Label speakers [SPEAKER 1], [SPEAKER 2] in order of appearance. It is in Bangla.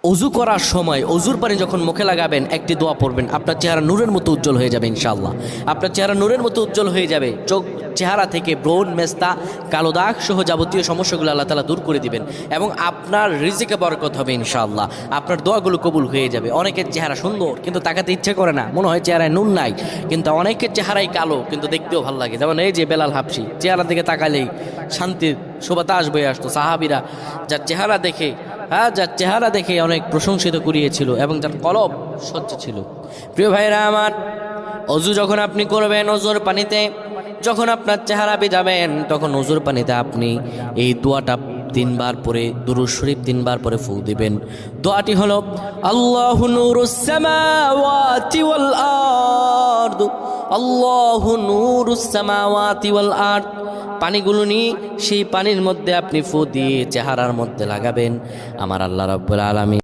[SPEAKER 1] অজু করার সময় অজুর পানি যখন মুখে লাগাবেন একটি দোয়া পড়বেন, আপনার চেহারা নূরের মতো উজ্জ্বল হয়ে যাবে ইনশাআল্লাহ। আপনার চেহারা নূরের মতো উজ্জ্বল হয়ে যাবে। চেহারা থেকে ব্রণ, মেস্তা, কালো দাগ সহ যাবতীয় সমস্যাগুলো আল্লাহ তাআলা দূর করে দিবেন এবং আপনার রিজিকে বরকত হবে ইনশাআল্লাহ। আপনার দোয়াগুলো কবুল হয়ে যাবে। অনেকের চেহারা সুন্দর কিন্তু তাকাতে ইচ্ছে করে না, মনে হয় চেহারায় নুন নাই, কিন্তু অনেকের চেহারাই কালো কিন্তু দেখতেও ভালো লাগে। যেমন এই যে বেলাল হাবশি, চেহারা দিকে তাকালেই শান্তির সুবাতাস বয়ে আসতো। সাহাবীরা যার চেহারা দেখে অনেক প্রশংসিত করিয়েছিল এবং যার কলব স্বচ্ছ ছিল। প্রিয় ভাইরা আমার, অজু যখন আপনি করবেন, অজুর পানিতে যখন আপনার চেহারা ভিজাবেন, তখন অজুর পানিতে আপনি এই দোয়াটা 3 বার পরে, দুরূদ শরীফ 3 বার পরে ফু দিবেন। দোয়াটি হলো আল্লাহু নূরুস সামাওয়াতি ওয়াল আরদ, আল্লাহু নূরুস সামাওয়াতি ওয়াল আরদ। পানিগুলো নিয়ে সেই পানির মধ্যে আপনি ফু দিয়ে চেহারার মধ্যে লাগাবেন। আমার আল্লাহ রাব্বুল আলামিন